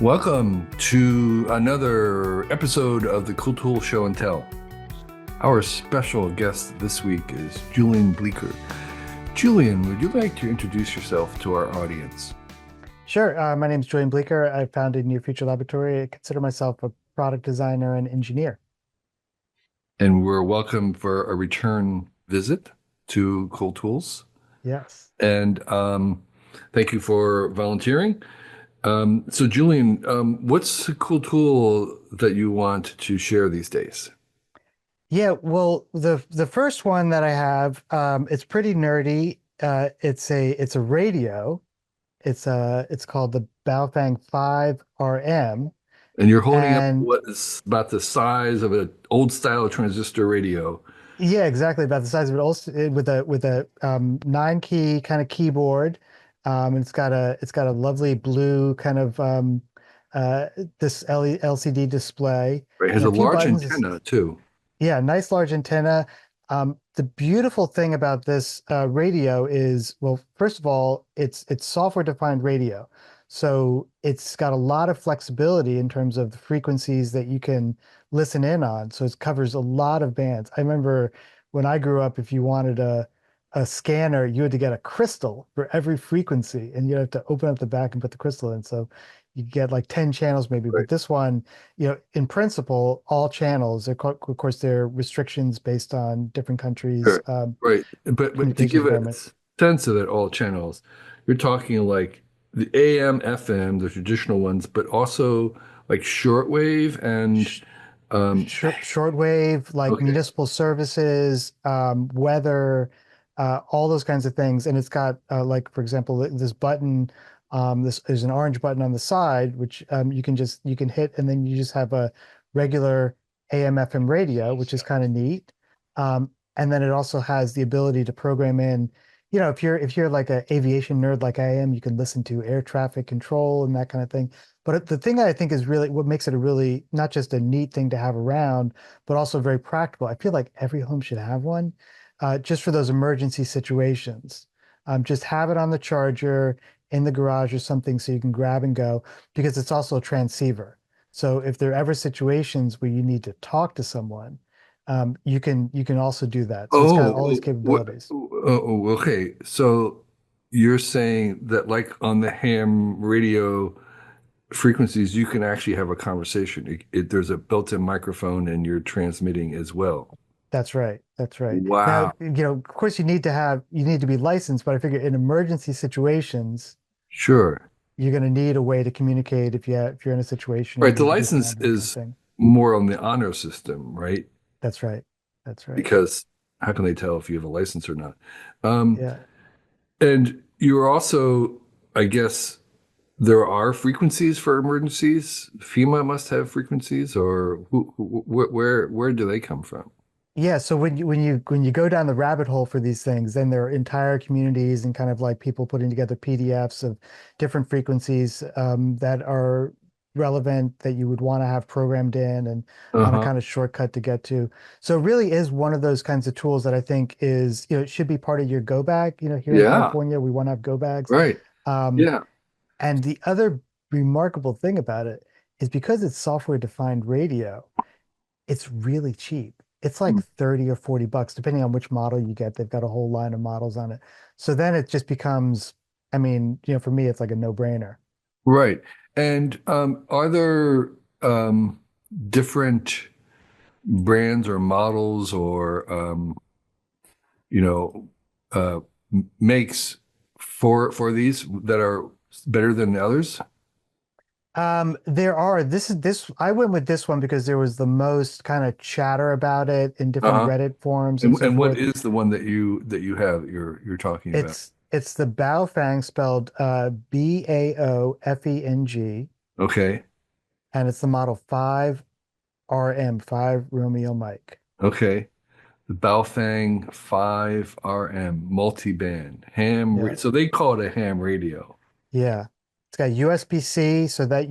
Welcome to another episode of the Cool Tool Show and Tell. Our special guest this week is Julian Bleecker. Julian, would you like to introduce yourself to our audience? Sure. My name is Julian Bleecker. I founded Near Future Laboratory. I consider myself a product designer and engineer. And we're welcome for a return visit to Cool Tools. Yes. And thank you for volunteering. So Julian, what's a cool tool that you want to share these days? Yeah, well, the first one that I have, it's pretty nerdy. It's a radio. It's called the Baofeng 5RM. And you're holding up And what is about the size of an old style transistor radio. yeah, exactly about the size of it. Also with a 9 key kind of keyboard. It's got a lovely blue kind of uh this LCD display Right? It has and a a few large buttons. antenna too. Yeah, nice large antenna. The beautiful thing about this radio is, well, first of all, it's software-defined radio. So it's got a lot of flexibility in terms of the frequencies that you can listen in on. So it covers a lot of bands. I remember when I grew up, if you wanted a scanner, you had to get a crystal for every frequency, and you have to open up the back and put the crystal in. So you get like 10 channels maybe, Right. but this one, in principle, all channels. Of course, there are restrictions based on different countries' Sure. Right. But to communications give a requirements. sense of it, all channels, you're talking like the AM, FM, the traditional ones, but also like shortwave and Sh um, Shortwave, like okay, municipal services, weather, all those kinds of things. And it's got, like, for example, this button. There's an orange button on the side, which you can hit, and then you just have a regular AM FM radio, which is kind of neat. And then it also has the ability to program in, if you're like an aviation nerd like I am, you can listen to air traffic control and that kind of thing. But the thing I think is really what makes it a really not just a neat thing to have around, but also very practical. I feel like every home should have one, just for those emergency situations. Just have it on the charger in the garage or something so you can grab and go, because it's also a transceiver. So if there are ever situations where you need to talk to someone, you can also do that. So it's got all these capabilities. okay. So you're saying that like on the ham radio frequencies, you can actually have a conversation. There's a built-in microphone and you're transmitting as well. That's right. That's right. Now, Wow. of course, you need to be licensed, but I figure in emergency situations, Sure. you're going to need a way to communicate if you're in a situation you Right. The need to do license command, that kind of is thing. more on the honor system, right? That's right. That's right. Because how can they tell if you have a license or not? Um, Yeah. and you're also, I guess, there are frequencies for emergencies. FEMA must have frequencies, or where do they come from? Yeah, so when you go down the rabbit hole for these things, then there are entire communities and kind of like people putting together PDFs of different frequencies that are relevant that you would want to have programmed in and on a Uh-huh. kind of shortcut to get to. So it really is one of those kinds of tools that I think is, it should be part of your go bag. Here in Yeah. California, we want to have go bags. Right. Um, Yeah. and the other remarkable thing about it is because it's software defined radio, it's really cheap. It's like 30 or 40 bucks, depending on which model you get. They've got a whole line of models on it. So then it just becomes, I mean, for me, it's like a no-brainer. Right. And are there different brands or models or you know, uh, makes for these that are better than the others? There are, this, I went with this one because there was the most kind of chatter about it in different Uh-huh. Reddit forums and so And what forth. is the one that you have you're talking about? It's the Baofeng spelled Baofeng, Okay. and it's the model 5RM, 5 Romeo Mike. Okay. The Baofeng 5RM multi-band Yeah. so they call it a ham radio. Yeah. It's got USB-C so that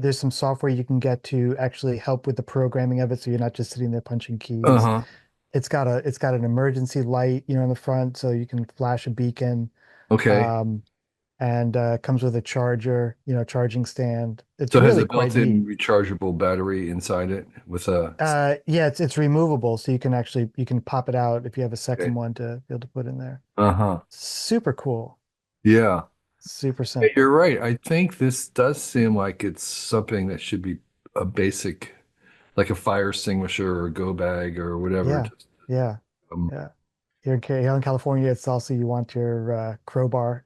there's some software you can get to actually help with the programming of it so you're not just sitting there punching keys. Uh-huh. It's got an emergency light, in the front so you can flash a beacon. Okay. Um, and comes with a charger, charging stand. It's So it has really a quite neat. built-in rechargeable battery inside it with a. Yeah, it's removable, so you can pop it out if you have a second Okay. one to be able to put in there. Uh-huh. Super cool, Yeah. super Yeah, you're simple. right. I think this does seem like it's something that should be a basic, like a fire extinguisher or a go bag or whatever. Yeah, Just yeah, um, yeah. Here in California, it's also you want your crowbar.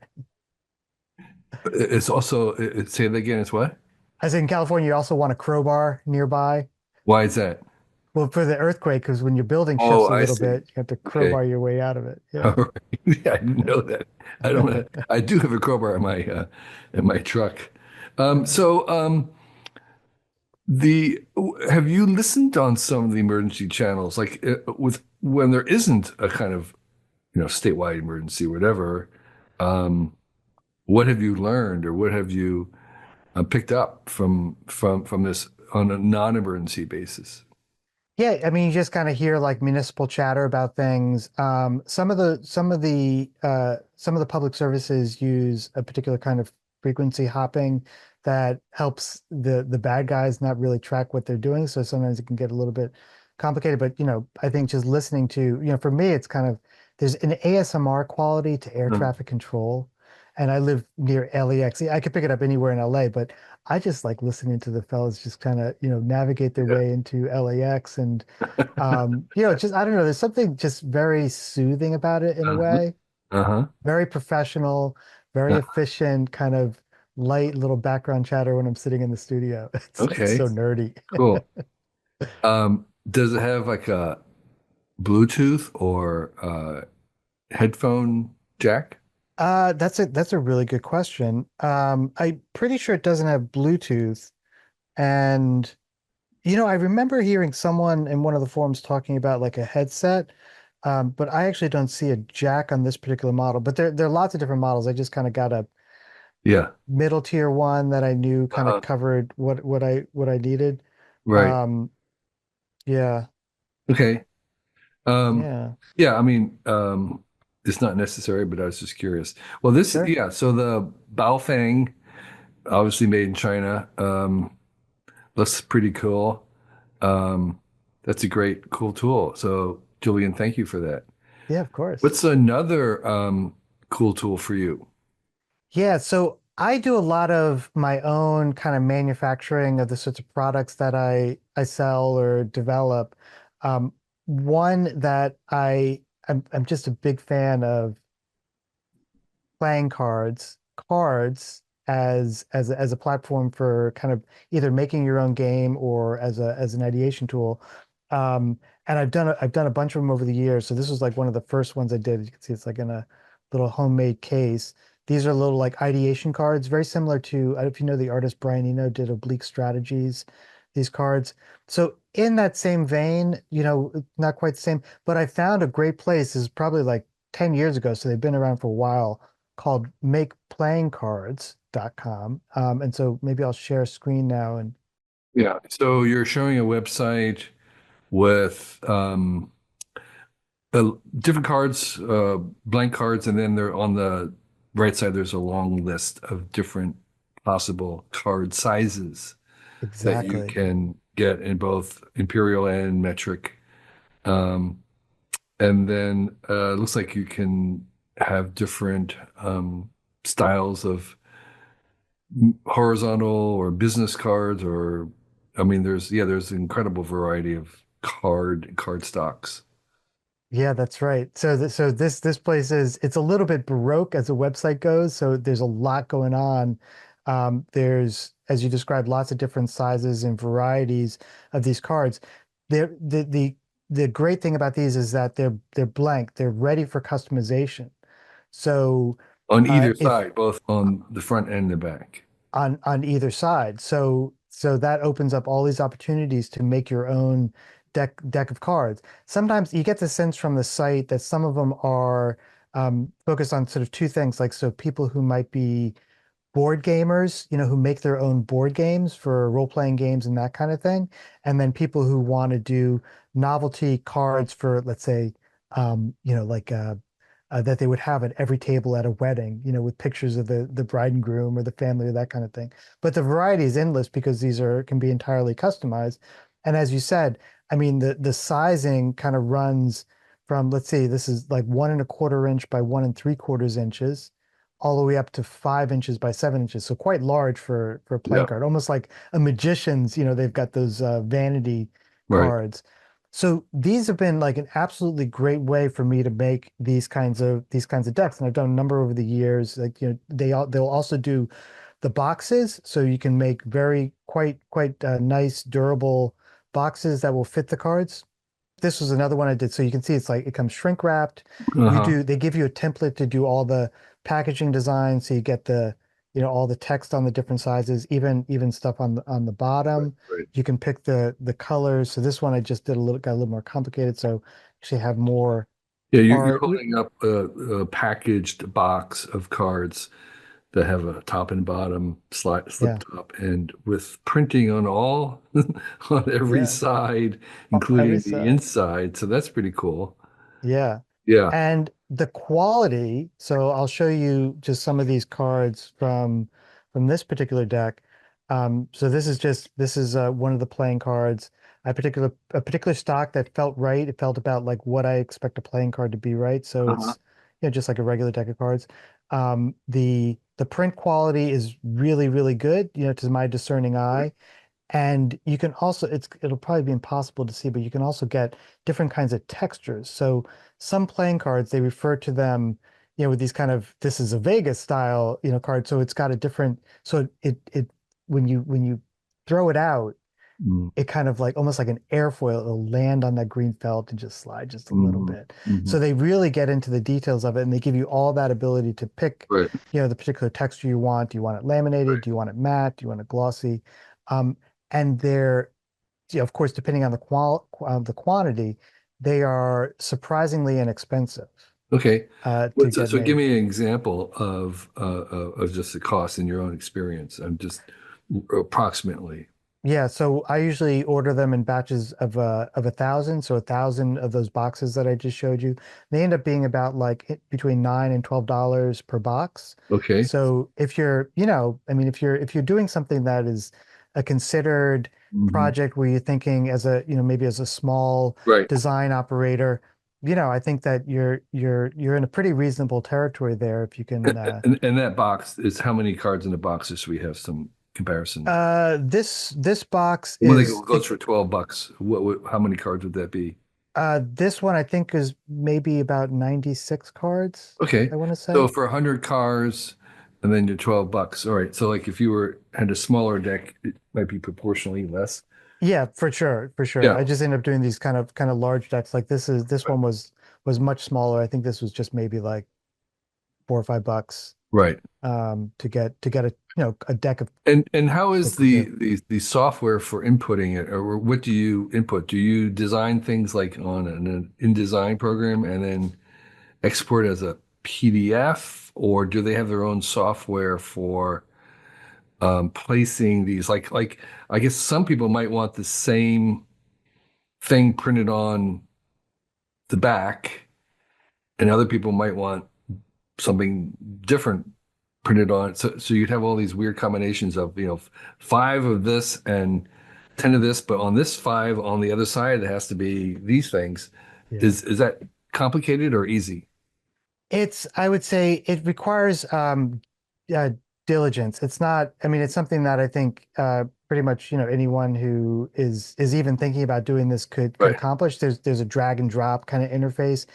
it's also say that again. It's what? As in California, you also want a crowbar nearby. Why is that? Well, for the earthquake, because when your building Oh, shifts a I little see. bit, you have to Okay. crowbar your way out of it. All Yeah. right. Yeah, I didn't know that. I don't. I do have a crowbar in my truck. The have you listened on some of the emergency channels, like with when there isn't a kind of statewide emergency, or whatever? Um, what have you learned, or what have you picked up from this on a non-emergency basis? Yeah, I mean, you just kind of hear like municipal chatter about things. Some of the public services use a particular kind of frequency hopping that helps the bad guys not really track what they're doing. So sometimes it can get a little bit complicated. But I think just listening to, for me, it's kind of there's an ASMR quality to air Uh, traffic control. And I live near LAX. I could pick it up anywhere in LA, but I just like listening to the fellas just kind of, navigate their yeah. way into LAX and just I don't know, there's something just very soothing about it in a Uh-huh. way. Uh-huh. Very professional, very Uh, efficient, kind of light little background chatter when I'm sitting in the studio. It's okay. so nerdy. Cool. Does it have like a Bluetooth or headphone jack? That's a really good question. I'm pretty sure it doesn't have Bluetooth. And I remember hearing someone in one of the forums talking about like a headset, but I actually don't see a jack on this particular model. But there are lots of different models. I just kind of got a Yeah. middle tier one that I knew kind of Uh-huh. covered what I needed. Right. Um, yeah, Okay. Um, yeah, yeah, I mean, it's not necessary, but I was just curious. Well, this, sure. yeah, so the Baofeng, obviously made in China, looks pretty cool. Um, that's a great, cool tool. So, Julian, thank you for that. Yeah, of course. What's another cool tool for you? Yeah, so I do a lot of my own kind of manufacturing of the sorts of products that I sell or develop. Um, One that I'm just a big fan of playing cards as a platform for kind of either making your own game or as an ideation tool. And I've done a bunch of them over the years. So this was like one of the first ones I did. You can see it's like in a little homemade case. These are little like ideation cards, very similar to, I don't know if you know the artist Brian Eno did Oblique Strategies, these cards. So in that same vein, not quite the same, but I found a great place. This is probably like 10 years ago, so they've been around for a while, called makeplayingcards.com. And so maybe I'll share a screen now and Yeah. So you're showing a website with different cards, blank cards, and then they're on the right side, there's a long list of different possible card sizes that you exactly. can get in both imperial and metric. Um, and then it looks like you can have different styles of horizontal or business cards, or I mean, there's an incredible variety of card stocks. Yeah, that's right. So this place is it's a little bit baroque as a website goes. So there's a lot going on. There's, as you described, lots of different sizes and varieties of these cards. They're, the great thing about these is that they're blank. They're ready for customization. So On either if side, both on the front and the back. on either side. So that opens up all these opportunities to make your own deck of cards. Sometimes you get the sense from the site that some of them are focused on sort of two things, like so people who might be board gamers, who make their own board games for role-playing games and that kind of thing, and then people who want to do novelty cards for, let's say, like that they would have at every table at a wedding, with pictures of the bride and groom or the family or that kind of thing. But the variety is endless because these are can be entirely customized. And as you said, I mean the sizing kind of runs from, let's see, this is like 1.25 inch by 1 3/4 inches, all the way up to 5 inches by 7 inches. So quite large for a playing Yeah. card, almost like a magician's, they've got those vanity Right. cards. So these have been like an absolutely great way for me to make these kinds of decks, and I've done a number over the years. Like they'll also do the boxes, so you can make very quite nice durable boxes that will fit the cards. This was another one I did. So you can see it's like it comes shrink wrapped. Uh-huh. They give you a template to do all the packaging design. So you get all the text on the different sizes, even stuff on the Right. bottom. Right. You can pick the colors. So this one I just got a little more complicated. So actually have more Yeah, you're art. holding up a packaged box of cards that have a top and bottom slip Yeah, top, and with printing on all on every yeah. side, Every including the side. inside. So that's pretty cool. Yeah. Yeah. And the quality, so I'll show you just some of these cards from this particular deck. So this is one of the playing cards. A particular stock that felt right. It felt about like what I expect a playing card to be, right? So Uh-huh. it's just like a regular deck of cards. The print quality is really, really good, to my discerning Right. eye. And you can also, it'll probably be impossible to see, but you can also get different kinds of textures. So some playing cards, they refer to them, with these kind of, this is a Vegas style, card. So it's got a different, so when you throw it out, Mm. it kind of like almost like an airfoil, it'll land on that green felt and just slide just a little Hmm. bit. Hmm. So they really get into the details of it, and they give you all that ability to pick, Right. the particular texture you want. Do you want it laminated? Right. Do you want it matte? Do you want it glossy? Um, and they're, of course, depending on the quantity, they are surprisingly inexpensive Okay. to So, get so give made. me an example of just the cost in your own experience. I'm just approximately. Yeah, so I usually order them in batches of 1,000. So 1,000 of those boxes that I just showed you, they end up being about like between $9 and $12 per box. Okay. So if you're, I mean, if you're doing something that is a considered Hmm. project where you're thinking as a, maybe as a small Right. design operator, I think that you're in a pretty reasonable territory there if you can. And that box is how many cards in the box, just so we have some comparison. This box When they is goes for $12, how many cards would that be? this one I think is maybe about 96 cards, Okay. I want to So say. for 100 cards and then you're $12. All right. So like if you had a smaller deck, it might be proportionally less. Yeah, for sure, for sure. Yeah. I just end up doing these kind of large decks. Like this Right. one was much smaller. I think this was just maybe like $4 or $5 Right. to get a deck of And how is what to do. the software for inputting it, or what do you input? Do you design things like on an InDesign program and then export as a PDF, or do they have their own software for placing these? Like I guess some people might want the same thing printed on the back, and other people might want something different printed on it. So you'd have all these weird combinations of, five of this and 10 of this, but on this five on the other side, it has to be these things. Yeah. Is that complicated or easy? I would say it requires uh, diligence. It's not, I mean, it's something that I think pretty much, anyone who is even thinking about doing this could Right. accomplish. There's a drag and drop kind of interface.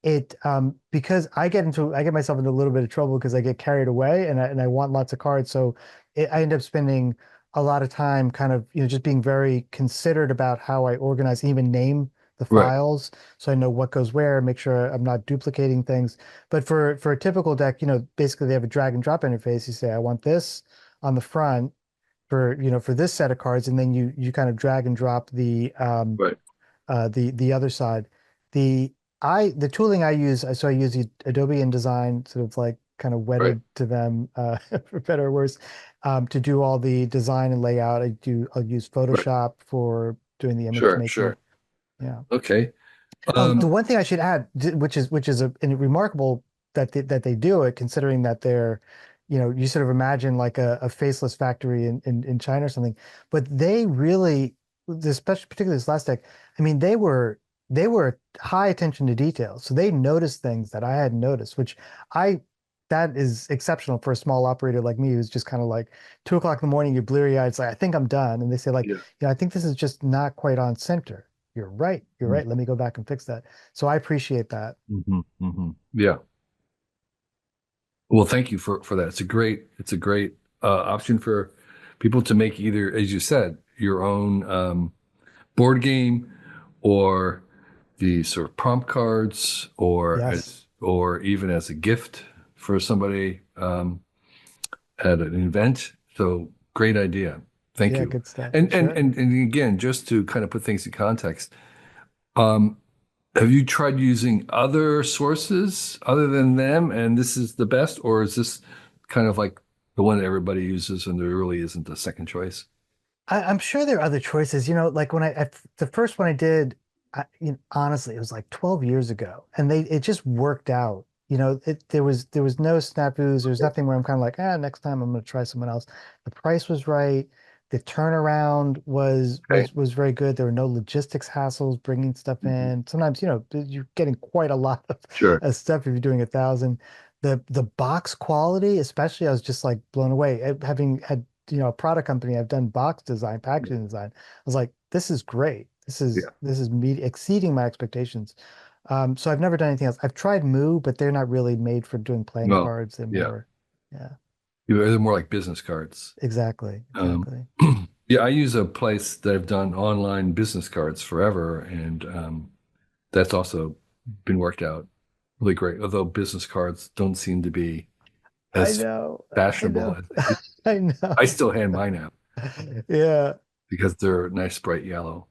Because I get myself into a little bit of trouble because I get carried away and I want lots of cards. So I end up spending a lot of time kind of, just being very considered about how I organize and even name the Right. files so I know what goes where, make sure I'm not duplicating things. But for a typical deck, basically they have a drag and drop interface. You say, I want this on the front for this set of cards, and then you kind of drag and drop Right. the other side. The the tooling I use, so I use the Adobe InDesign, sort of like kind of Right. wedded to them, for better or worse, to do all the design and layout. I'll use Right. Photoshop for doing the image Sure. making. Sure. Yeah. Okay. Oh, the Um, one thing I should add, which is a remarkable that they do it, considering that they're, you sort of imagine like a faceless factory in China or something, but they really, especially particularly this last tech, I mean, they were high attention to detail, so they noticed things that I hadn't noticed, which I that is exceptional for a small operator like me, who's just kind of like 2 o'clock in the morning, you're bleary eyed, it's like I think I'm done, and they say like, yeah. I think this is just not quite on center. You're right. You're right. Let me go back and fix that. So I appreciate that. Yeah. Well, thank you for that. It's a great option for people to make either, as you said, your own board game or the sort of prompt cards Yes. or even as a gift for somebody at an event. So great idea. Thank Yeah, you. good stuff. And Sure. and again, just to kind of put things in context, um, have you tried using other sources other than them, and this is the best, or is this kind of like the one that everybody uses and there really isn't a second choice? I'm sure there are other choices. Like the first one I did, honestly, it was like 12 years ago, and it just worked out. There was no snafus. There was nothing where I'm kind of like, next time I'm going to try someone else. The price was right. The turnaround was Okay. was was very good. There were no logistics hassles bringing stuff Mhm. in. Sometimes, you're getting quite a lot of, Sure. stuff if you're doing 1,000. The box quality, especially, I was just like blown away. Having had a product company, I've done box design, packaging design. I was like, this is great. This is Yeah. this is me exceeding my expectations. So I've never done anything else. I've tried Moo, but they're not really made for doing playing No. cards. They're Yeah. more, yeah, They're more like business cards. exactly, Um, exactly. yeah, I use a place that I've done online business cards forever, and that's also been worked out really great. Although business cards don't seem to be I as know, I fashionable know, as they used to be. I I know. still hand mine out Yeah. because they're nice bright yellow.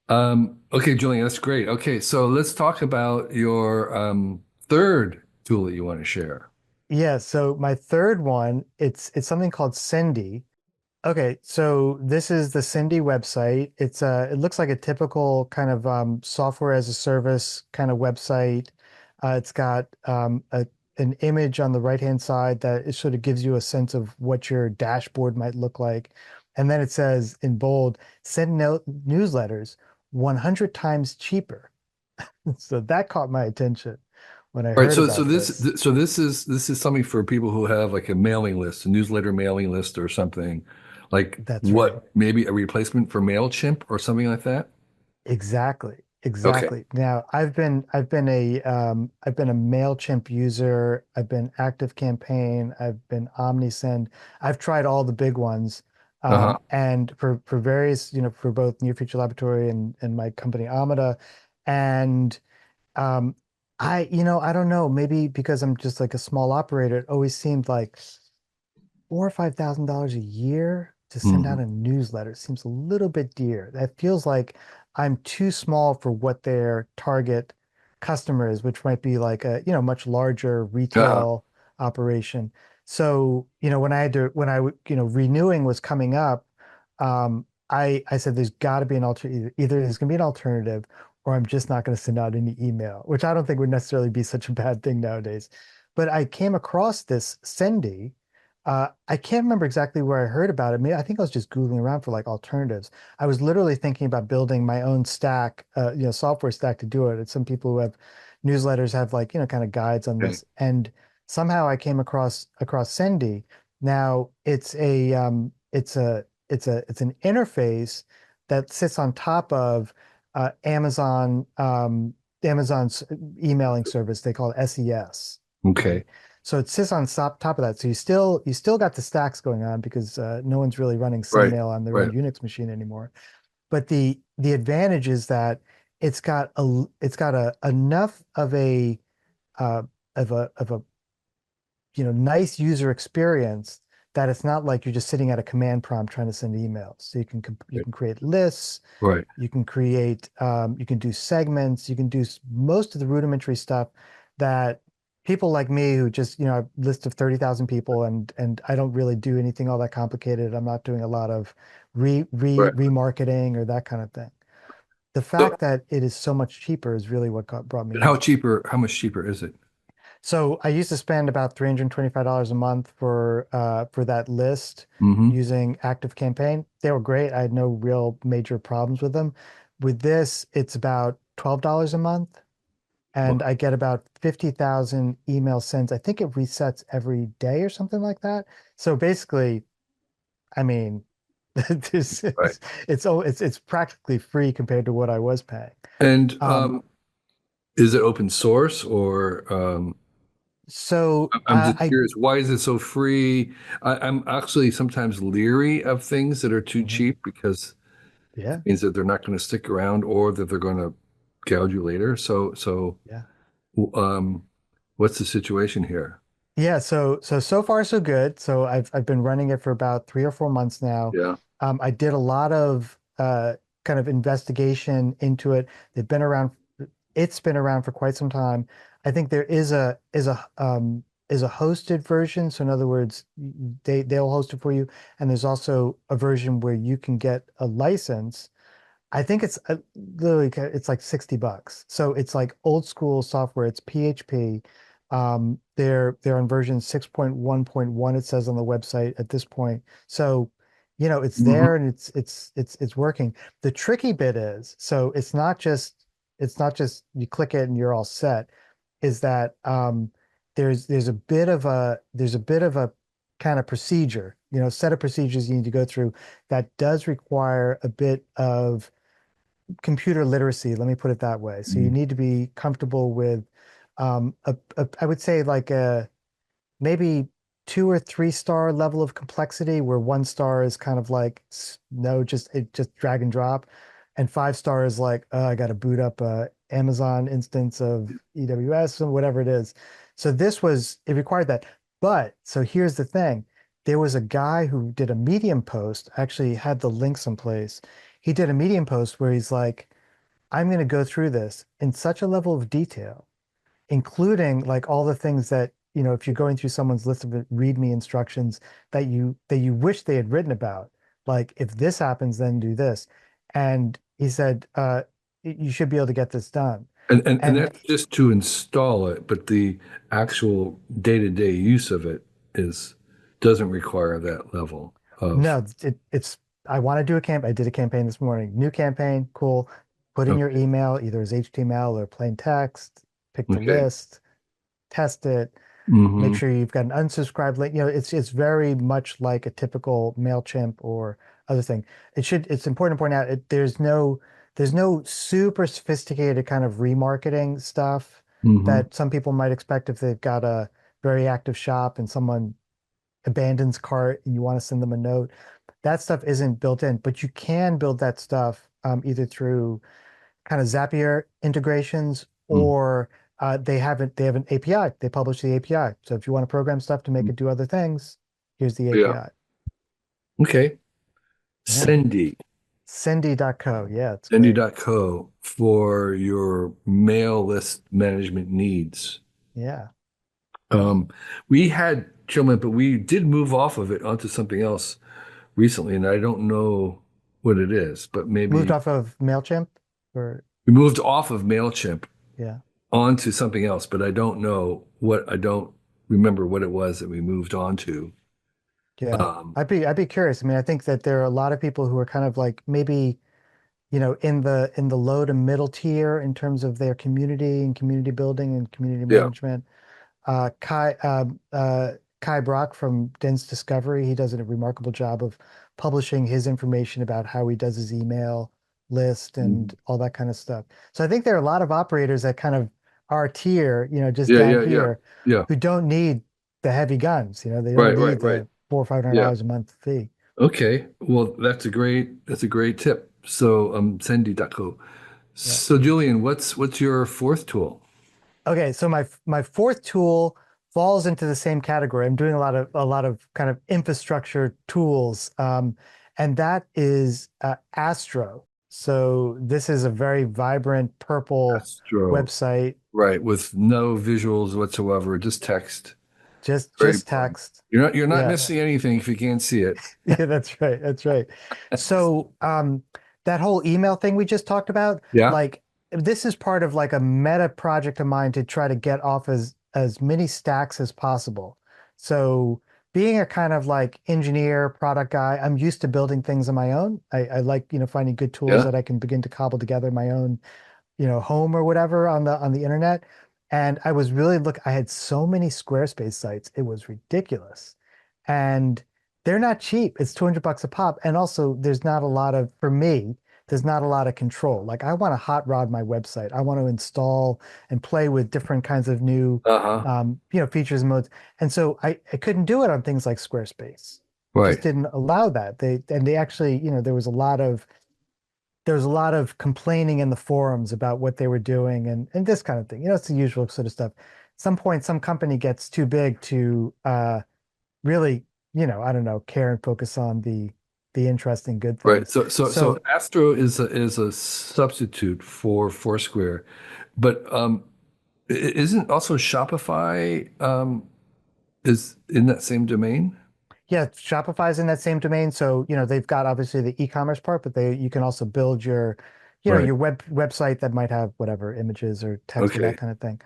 Okay, Julian, that's great. Okay, so let's talk about your third tool that you want to share. Yeah, so my third one, it's something called Cindy. Okay, so this is the Cindy website. It looks like a typical kind of software as a service kind of website. It's got an image on the right-hand side that it sort of gives you a sense of what your dashboard might look like. And then it says in bold, send note newsletters 100 times cheaper. So that caught my attention when I All right, heard about this. this is something for people who have like a mailing list, a newsletter mailing list or something. Like That's right. what, maybe a replacement for MailChimp or something like that? Exactly. Okay. Exactly. Now, I've been a MailChimp user. I've been Active Campaign. I've been OmniSend. I've tried all the big ones. Uh-huh. And for various, for both Near Future Laboratory and my company OMATA. And um I don't know, maybe because I'm just like a small operator, it always seemed like $4,000 or $5,000 a year to send Hmm. out a newsletter seems a little bit dear. That feels like I'm too small for what their target customer is, which might be like a, much larger Uh-huh. retail operation. So, when renewing was coming up, I said there's got to be an alternative. Either there's going to be an alternative, or I'm just not going to send out any email, which I don't think would necessarily be such a bad thing nowadays. But I came across this Sendy. I can't remember exactly where I heard about it. Maybe I think I was just Googling around for like alternatives. I was literally thinking about building my own stack, software stack to do it. It's some people who have newsletters have like, kind of guides on Okay. this. And somehow I came across Sendy. Now it's an interface that sits on top of Amazon's emailing service. They call it SES, right? Okay. So it sits on top of that. So you still got the stacks going on because no one's really running Right. SendMail on their own Right. Unix machine anymore. But the advantage is that it's got a enough uh, of a nice user experience that it's not like you're just sitting at a command prompt trying to send emails. So you can create lists, Right. you can do segments, you can do most of the rudimentary stuff that people like me who just, a list of 30,000 people and I don't really do anything all that complicated. I'm not doing a lot of Right. remarketing or that kind of thing. the So fact that it is so much cheaper is really what brought me how in. cheaper? How much cheaper is it? So I used to spend about $325 a month for that list Hmm. using Active Campaign. They were great. I had no real major problems with them. With this, it's about $12 a month, and I get about 50,000 email sends. I think it resets every day or something like that. So basically, I mean, this Right. is it's practically free compared to what I was paying. And Um, is it open source or so I'm just I curious, why is it so free? I'm actually sometimes leery of things that are too Mhm. cheap because it Yeah, means that they're not going to stick around or that they're going to gouge you later. yeah. Um, what's the situation here? Yeah, so far so good. So I've been running it for about 3 or 4 months now. Yeah. I did a lot of kind of investigation into it. They've been around. It's been around for quite some time. I think there is a hosted version. So in other words, they'll host it for you, and there's also a version where you can get a license. I think it's literally it's like $60. So it's like old school software. It's PHP. They're on version 6.1.1, it says on the website at this point. So, it's Hmm. there and it's working. The tricky bit is, so it's not just you click it and you're all set, is that there's a bit of a kind of procedure, set of procedures you need to go through that does require a bit of computer literacy, let me put it that way. So you need to be comfortable with I would say like a maybe 2 or 3 star level of complexity, where 1 star is kind of like no, just drag and drop, and 5 star is like I got to boot up a Amazon instance of EWS or whatever it is. So it required that. But so here's the thing. There was a guy who did a Medium post, actually had the link someplace. He did a Medium post where he's like, I'm going to go through this in such a level of detail, including like all the things that, if you're going through someone's list of README instructions that you wish they had written about, like if this happens, then do this. And he said, you should be able to get this done. And And that's just to install it, but the actual day-to-day use of it is doesn't require that level of no, I want to do a camp. I did a campaign this morning. New campaign, cool. Put in your okay. email, either as HTML or plain text, pick the Okay. list, test it. Make Hmm. sure you've got an unsubscribe link. It's very much like a typical MailChimp or other thing. It's important to point out there's no super sophisticated kind of remarketing stuff Hmm. that some people might expect if they've got a very active shop and someone abandons cart and you want to send them a note. That stuff isn't built in, but you can build that stuff either through kind of Zapier integrations, or they have an API. They publish the API. So if you want to program stuff to make it do other things, here's the Yeah. API. Okay. Yeah. Sendy. Sendy.co. Yeah, it's great. Sendy.co for your mail list management needs. Yeah. Um, we had Chillman, but we did move off of it onto something else recently, and I don't know what it is, but Moved maybe off of MailChimp or we moved off of MailChimp yeah. onto something else, but I don't remember what it was that we moved on to. Yeah. Um, I'd be curious. I mean, I think that there are a lot of people who are kind of like maybe, in the low to middle tier in terms of their community and community building and community yeah. management. Kai Brock from Dense Discovery, he does a remarkable job of publishing his information about how he does his email list and Mhm. all that kind of stuff. So I think there are a lot of operators that kind of are tier, just Yeah, down yeah, yeah. here, Yeah. who don't need the heavy guns. They don't Right, right, need right. the $400 or Yeah. $500 a month fee. Okay. Well, that's a great tip. So, Sendy.co. Yeah. So, Julian, what's your fourth tool? Okay, so my fourth tool falls into the same category. I'm doing a lot of kind of infrastructure tools, and that is Astro. So this is a very vibrant purple Astro. website, Right, with no visuals whatsoever, just text. just Very just boring. text. You're not Yeah, missing anything if you can't see it. yeah, that's right, that's right. So that whole email thing we just talked about, Yeah. like this is part of like a meta project of mine to try to get off as many stacks as possible. So being a kind of like engineer product guy, I'm used to building things on my own. I like, finding good tools Yeah. that I can begin to cobble together my own, home or whatever on the internet. And I was really I had so many Squarespace sites. It was ridiculous. And they're not cheap. It's 200 bucks a pop. And also there's not a lot of, for me, there's not a lot of control. Like I want to hot rod my website. I want to install and play with different kinds of new, Uh-huh. features and modes. And so I couldn't do it on things like Squarespace. Just Right. didn't allow that. They actually, there was a lot of complaining in the forums about what they were doing and this kind of thing. It's the usual sort of stuff. At some point, some company gets too big to really, I don't know, care and focus on the interesting good Right. things. So So Astro is a substitute for Foursquare, but isn't also Shopify is in that same domain? yeah, Shopify's in that same domain. So, they've got obviously the e-commerce part, but you can also build your, Right. your website that might have whatever images or text or that Okay. kind of thing.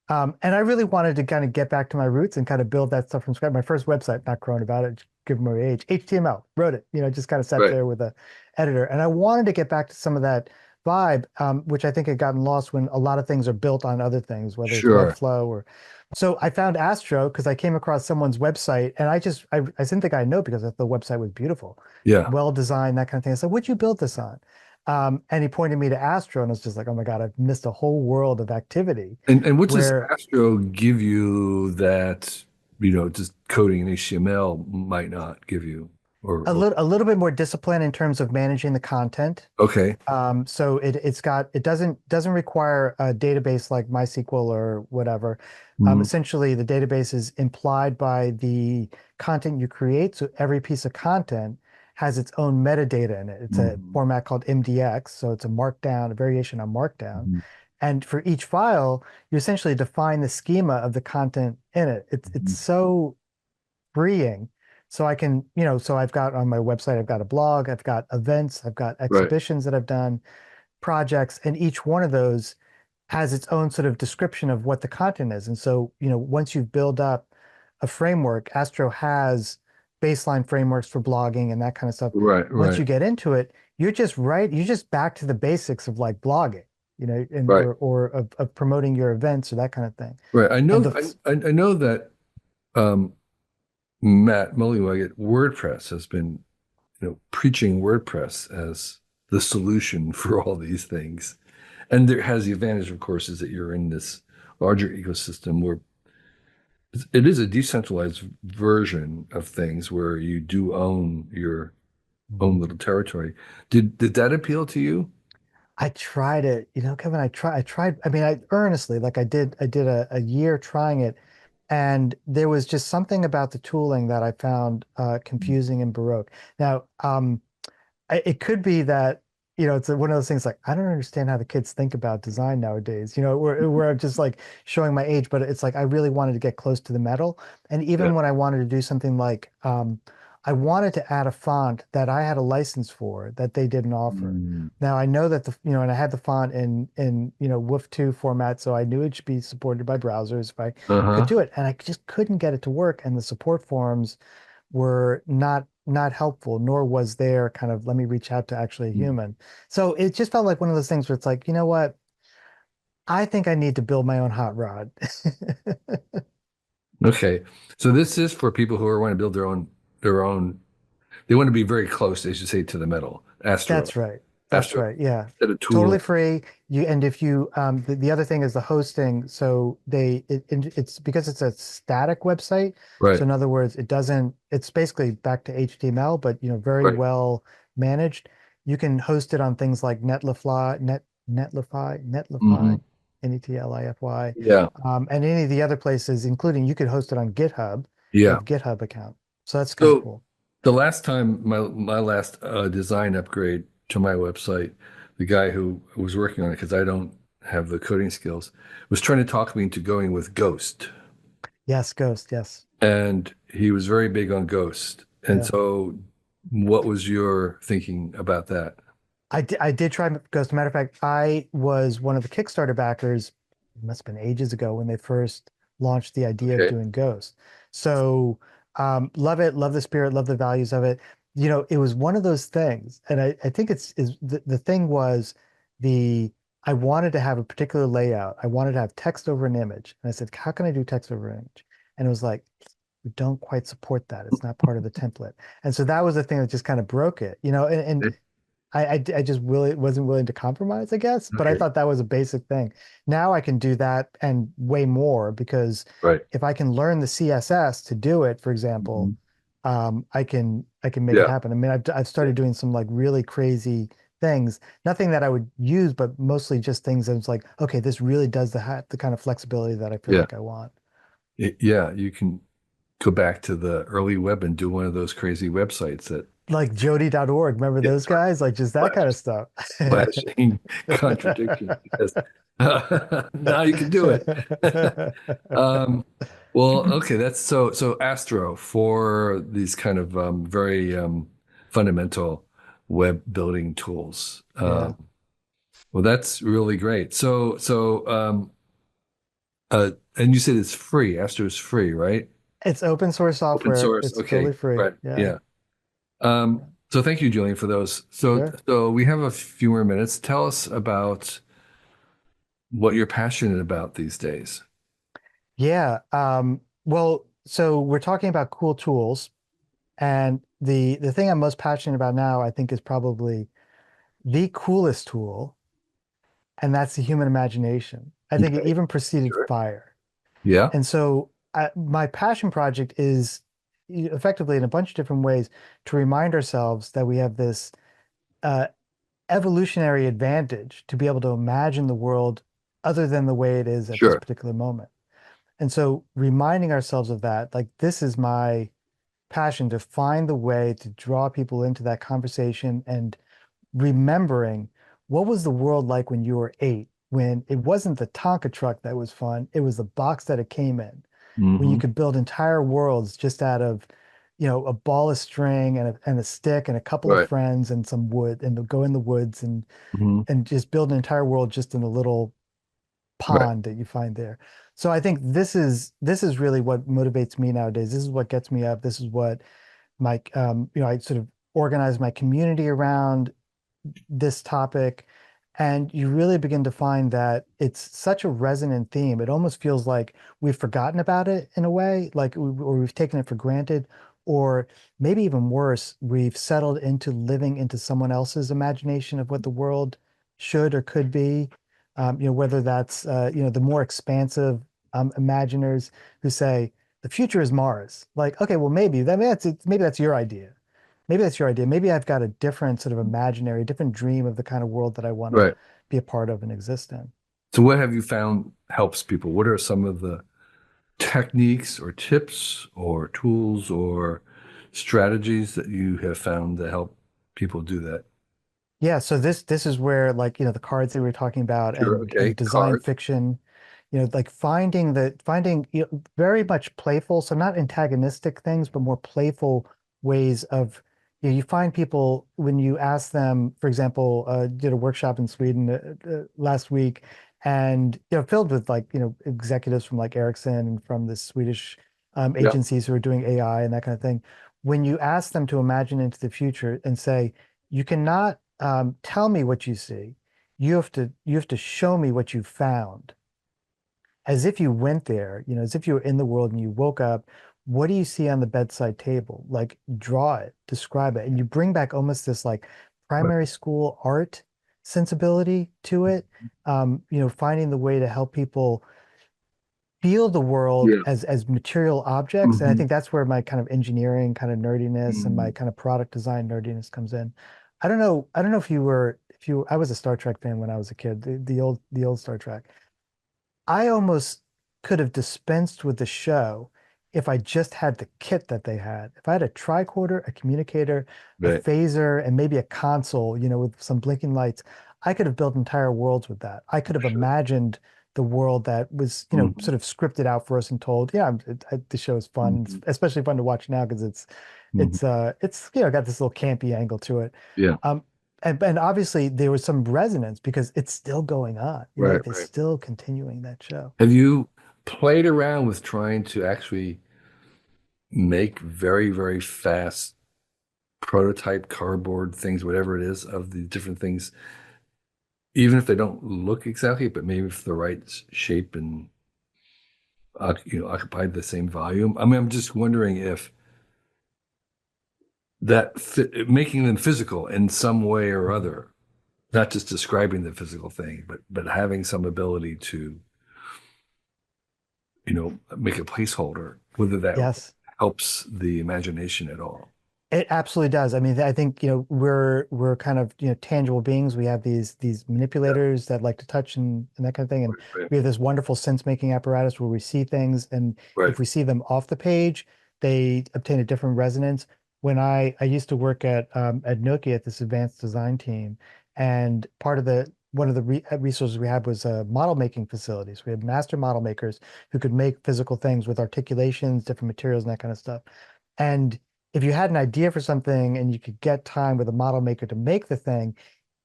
And I really wanted to kind of get back to my roots and kind of build that stuff from scratch. My first website, not crowing about it, give my age, HTML, wrote it, just kind of sat Right. there with a editor. And I wanted to get back to some of that vibe, which I think had gotten lost when a lot of things are built on other things, whether it's Sure. Webflow or. So I found Astro because I came across someone's website and I didn't think I know because the website was beautiful, Yeah. well designed, that kind of thing. I said, "What'd you build this on?" And he pointed me to Astro, and I was just like, "Oh my God, I've missed a whole world of activity." And what does Where Astro give you that, just coding in HTML might not give you? Or a little bit more discipline in terms of managing the content. okay. So it doesn't require a database like MySQL or whatever. Mhm. Essentially, the database is implied by the content you create. So every piece of content has its own metadata in it. It's a Mhm. format called MDX. So it's a markdown, a variation on markdown. Mhm. And for each file, you essentially define the schema of the content in it. It's Mhm. so freeing. So I can, so I've got on my website, I've got a blog, I've got events, I've got Right. exhibitions that I've done, projects, and each one of those has its own sort of description of what the content is. And so, once you build up a framework, Astro has baseline frameworks for blogging and that kind of stuff. Right. Once Right. you get into it, you're just back to the basics of like blogging, and Right. or of promoting your events or that kind of thing. Right. And the I know that um, Matt Mullenweg at WordPress has been, preaching WordPress as the solution for all these things. And there has the advantage, of course, is that you're in this larger ecosystem where it is a decentralized version of things where you do own your own little territory. Did that appeal to you? I tried it, Kevin, I tried, I mean, I earnestly, like I did a year trying it, and there was just something about the tooling that I found confusing and baroque. Now, it could be that, it's one of those things like, I don't understand how the kids think about design nowadays, where I'm just like showing my age, but it's like I really wanted to get close to the metal. And Yeah. even when I wanted to do something like, I wanted to add a font that I had a license for that they didn't offer. Mm. Now I know that and I had the font in WOF2 format, so I knew it should be supported by browsers if I could Uh-huh. do it. And I just couldn't get it to work. And the support forums were not helpful, nor was there kind of let me reach out to actually a human. So it just felt like one of those things where it's like, you know what? I think I need to build my own hot rod. Okay. So this is for people who are want to build their own. They want to be very close, as you say, to the metal. Astro. That's right. That's Astro. right. Yeah. Set a Totally tool. free. And if you the other thing is the hosting. So it's because it's a static website. So Right. in other words, it's basically back to HTML, but very Right. well managed. You can host it on things like Hmm. Netlify, Netlify, Yeah. and any of the other places, including you could host it on GitHub. They Yeah. have GitHub account. So that's kind of So cool. the last time my last design upgrade to my website, the guy who was working on it, because I don't have the coding skills, was trying to talk me into going with Ghost. Yes, Ghost. Yes. And he was very big on Ghost. And Yeah. so what was your thinking about that? I did try Ghost. Matter of fact, I was one of the Kickstarter backers. It must have been ages ago when they first launched the idea of Okay. doing Ghost. So love it, love the spirit, love the values of it. It was one of those things, and I think the thing was the I wanted to have a particular layout. I wanted to have text over an image. And I said, how can I do text over an image? And it was like, we don't quite support that. It's not part of the template. And so that was the thing that just kind of broke it, and Okay. I just really wasn't willing to compromise, I guess. But I Okay. thought that was a basic thing. Now I can do that and way more because Right. if I can learn the CSS to do it, for example, Mhm. I can make it Yeah. happen. I mean, I've Yeah. started doing some like really crazy things, nothing that I would use, but mostly just things that it's like, okay, this really does the kind of flexibility that I feel Yeah. like I want. Yeah. You can go back to the early web and do one of those crazy websites that Like Jody.org, remember yeah, those guys? Like just that kind of flash, stuff. flashing contradictions. Yes. Now you can do it. Um, well, okay, that's so Astro for these kind of very fundamental web building tools. Yeah. Well, that's really great. And you said it's free. Astro is free, right? It's open source Open software. source. It's totally Okay, free. right. Yeah. Yeah. So thank you, Julian, for those. So, Sure. so we have a few more minutes. Tell us about what you're passionate about these days. Yeah. Well, so we're talking about cool tools, and the thing I'm most passionate about now, I think, is probably the coolest tool, and that's the human imagination. I think it Okay, even preceded sure. fire. Yeah, And so my passion project is effectively in a bunch of different ways to remind ourselves that we have this uh, evolutionary advantage to be able to imagine the world other than the way it is at this sure. particular moment. And so reminding ourselves of that, like this is my passion to find the way to draw people into that conversation and remembering what was the world like when you were 8, when it wasn't the Tonka truck that was fun, it was the box that it came in, when you Hmm. could build entire worlds just out of, a ball of string and a stick and a couple of Right. friends and some wood and go in the woods Hmm. and just build an entire world just in a little Right. pond that you find there. So I think this is really what motivates me nowadays. This is what gets me up. This is what I sort of organize my community around this topic. And you really begin to find that it's such a resonant theme. It almost feels like we've forgotten about it in a way, or we've taken it for granted, or maybe even worse, we've settled into living into someone else's imagination of what the world should or could be. Whether that's the more expansive imaginers who say the future is Mars. Like, okay, well, maybe that's your idea. Maybe that's your idea. Maybe I've got a different sort of imaginary, different dream of the kind of world that I want to Right. be a part of and exist in. So what have you found helps people? What are some of the techniques or tips or tools or strategies that you have found to help people do that? Yeah, so this is where like, the cards that we were talking about Sure. and Okay. design Cards. fiction, like finding very much playful, so not antagonistic things, but more playful ways of you find people when you ask them, for example, did a workshop in Sweden last week and filled with like, executives from like Ericsson and from the Swedish Yeah. agencies who are doing AI and that kind of thing. When you ask them to imagine into the future and say, you cannot tell me what you see. You have to show me what you found, as if you went there, as if you were in the world and you woke up. What do you see on the bedside table? Like, draw it, describe it, and you bring back almost this like Right. primary school art sensibility to it. Finding the way to help people feel the world Yeah. as material objects. And I Hmm. think that's where my kind of engineering kind of nerdiness and my Hmm. kind of product design nerdiness comes in. I don't know if you I was a Star Trek fan when I was a kid, the old Star Trek. I almost could have dispensed with the show if I just had the kit that they had. If I had a tricorder, a communicator, a Right. phaser, and maybe a console, with some blinking lights, I could have built entire worlds with that. I could have Sure. imagined the world that was, Hmm. sort of scripted out for us and told, yeah, the show is fun. It's Hmm. especially fun to watch now because it's Hmm. got this little campy angle to it. Yeah. Um, and obviously there was some resonance because it's still going on. You know, Right, like they're right. still continuing that show. Have you played around with trying to actually make very, very fast prototype cardboard things, whatever it is, of the different things, even if they don't look exactly, but maybe if the right shape and occupied the same volume? I mean, I'm just wondering if making them physical in some way or other, not just describing the physical thing, but having some ability to, make a placeholder, whether that Yes. helps the imagination at all. It absolutely does. I mean, I think, we're kind of, tangible beings. We have these Yeah, manipulators that like to touch and that kind of thing. And right, we have this wonderful sense-making apparatus where we see things, and right, if we see them off the page, they obtain a different resonance. When I used to work at Nokia at this advanced design team, and part of the one of the resources we had was model making facilities. We had master model makers who could make physical things with articulations, different materials, and that kind of stuff. And if you had an idea for something and you could get time with a model maker to make the thing,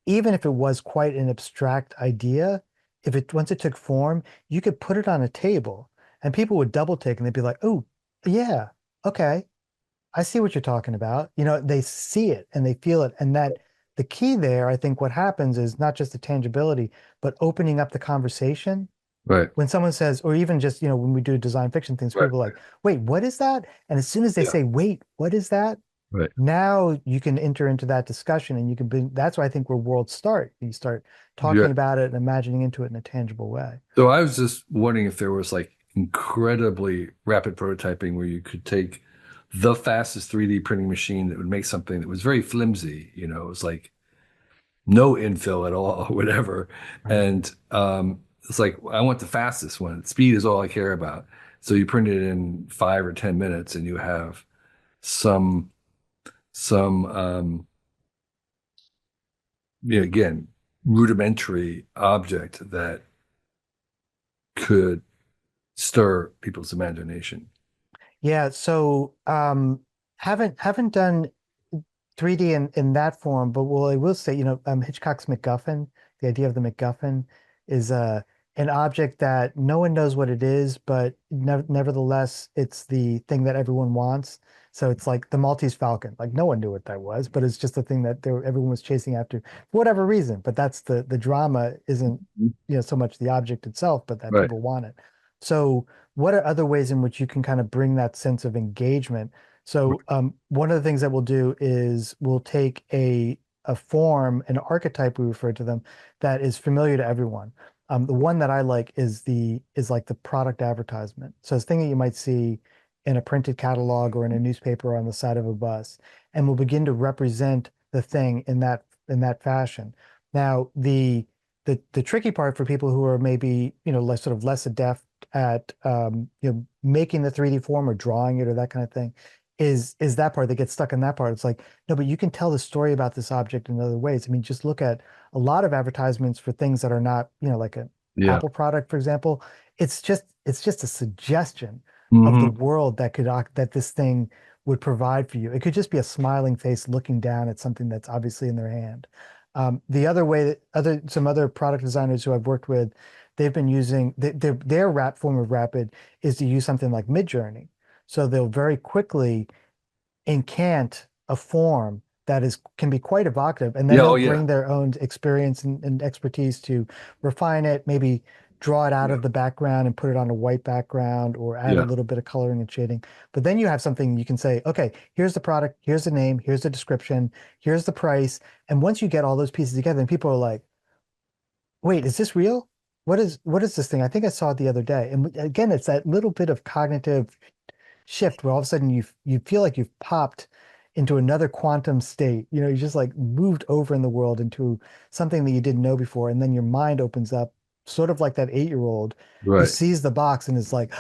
even if it was quite an abstract idea, if it once it took form, you could put it on a table and people would double take and they'd be like, "Oh, yeah, okay, I see what you're talking about." They see it and they feel it. And that the key there, I think what happens is not just the tangibility, but opening up the conversation. right, When someone says, or even just, when we do design fiction things, right, people are like, "Wait, what is that?" And as soon as they yeah, say, "Wait, what is that?" right. Now you can enter into that discussion and you can be, that's why I think where worlds start. You start Yeah. talking about it and imagining into it in a tangible way. So I was just wondering if there was like incredibly rapid prototyping where you could take the fastest 3D printing machine that would make something that was very flimsy, it was like no infill at all, or whatever. Right. And it's like, I want the fastest one. Speed is all I care about. So you print it in 5 or 10 minutes and you have some, some, again, rudimentary object that could stir people's imagination. Yeah. So haven't done 3D in that form, but well, I will say, Hitchcock's MacGuffin, the idea of the MacGuffin is an object that no one knows what it is, but nevertheless, it's the thing that everyone wants. So it's like the Maltese Falcon. Like no one knew what that was, but it's just the thing that everyone was chasing after for whatever reason. But that's the drama isn't, so much the object itself, but that Right. people want it. So what are other ways in which you can kind of bring that sense of engagement? So one of the things that we'll do is we'll take a form, an archetype we refer to them, that is familiar to everyone. The one that I like is like the product advertisement. So it's a thing that you might see in a printed catalog or in a newspaper or on the side of a bus, and we'll begin to represent the thing in that fashion. Now, the tricky part for people who are maybe less adept at making the 3D form or drawing it or that kind of thing is that part. They get stuck in that part. It's like, no, but you can tell the story about this object in other ways. I mean, just look at a lot of advertisements for things that are not, like an Yeah. Apple product, for example. It's just a suggestion of the Hmm. world that this thing would provide for you. It could just be a smiling face looking down at something that's obviously in their hand. The other way that some other product designers who I've worked with, they've been using their rap form of rapid is to use something like Midjourney. So they'll very quickly incant a form that can be quite evocative, and then Yeah. they'll Oh, yeah. bring their own experience and expertise to refine it, maybe draw it out Yeah. of the background and put it on a white background or add a Yeah. little bit of coloring and shading. But then you have something you can say, okay, here's the product, here's the name, here's the description, here's the price. And once you get all those pieces together, and people are like, wait, is this real? What is this thing? I think I saw it the other day. And again, it's that little bit of cognitive shift where all of a sudden you feel like you've popped into another quantum state. You just like moved over in the world into something that you didn't know before, and then your mind opens up, sort of like that 8-year-old who Right. sees the box and is like,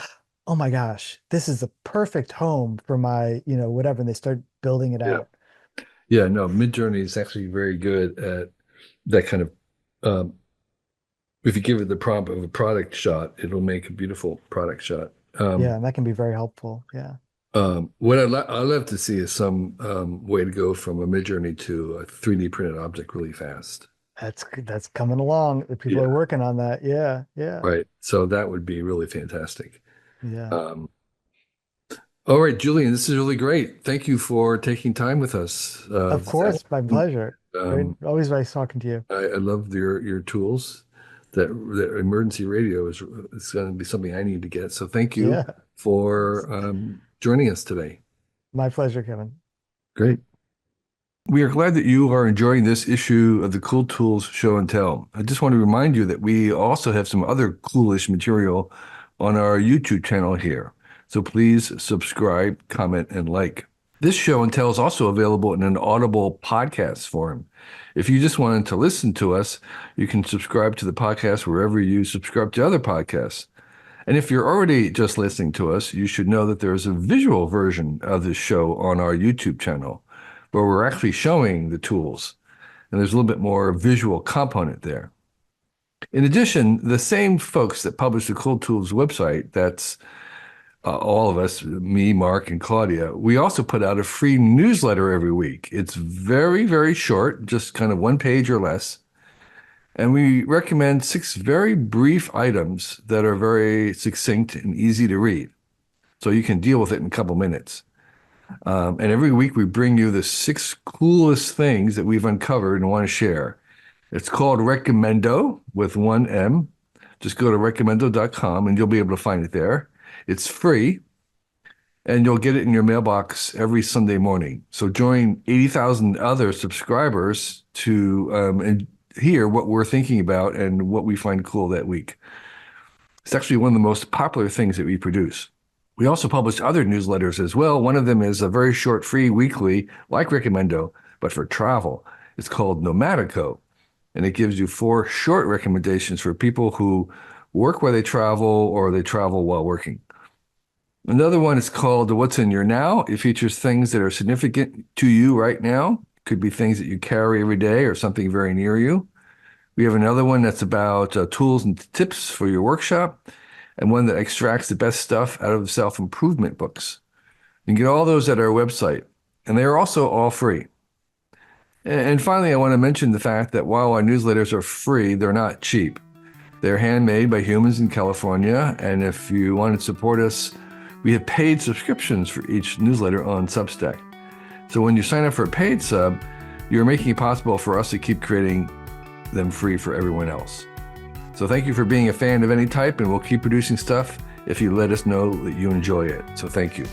"Oh my gosh, this is the perfect home for my, whatever." And they start building it Yeah. out. Yeah. No, Midjourney is actually very good at that kind of, um, if you give it the prompt of a product shot, it'll make a beautiful product shot. Yeah, and that can be very helpful. Yeah. What I'd love to see is some way to go from a Midjourney to a 3D printed object really fast. That's coming along. People are Yeah, working on that. Yeah, yeah, right. So that would be really fantastic. yeah. Um, all right, Julian, this is really great. Thank you for taking time with us Of this course, my afternoon. pleasure. Great, always nice talking to you. I love your tools. That emergency radio is going to be something I need to get. So thank you Yeah, for joining us today. my pleasure, Kevin. Great. We are glad that you are enjoying this issue of the Cool Tools Show and Tell. I just want to remind you that we also have some other coolish material on our YouTube channel here. So please subscribe, comment, and like. This show and tell is also available in an Audible podcast form. If you just wanted to listen to us, you can subscribe to the podcast wherever you subscribe to other podcasts. And if you're already just listening to us, you should know that there is a visual version of this show on our YouTube channel, where we're actually showing the tools, and there's a little bit more visual component there. In addition, the same folks that publish the Cool Tools website, that's all of us, me, Mark, and Claudia, we also put out a free newsletter every week. It's very, very short, just kind of one page or less. And we recommend 6 very brief items that are very succinct and easy to read. So you can deal with it in a couple minutes. And every week we bring you the 6 coolest things that we've uncovered and want to share. It's called Recommendo with 1 M. Just go to recommendo.com and you'll be able to find it there. It's free and you'll get it in your mailbox every Sunday morning. So join 80,000 other subscribers to hear what we're thinking about and what we find cool that week. It's actually one of the most popular things that we produce. We also publish other newsletters as well. One of them is a very short, free weekly, like Recommendo, but for travel. It's called Nomadico, and it gives you 4 short recommendations for people who work where they travel or they travel while working. Another one is called What's in Your Now. It features things that are significant to you right now. Could be things that you carry every day or something very near you. We have another one that's about tools and tips for your workshop, and one that extracts the best stuff out of self-improvement books. You can get all those at our website, and they are also all free. And finally, I want to mention the fact that while our newsletters are free, they're not cheap. They're handmade by humans in California, and if you want to support us, we have paid subscriptions for each newsletter on Substack. So when you sign up for a paid sub, you're making it possible for us to keep creating them free for everyone else. So thank you for being a fan of any type, and we'll keep producing stuff if you let us know that you enjoy it. So thank you.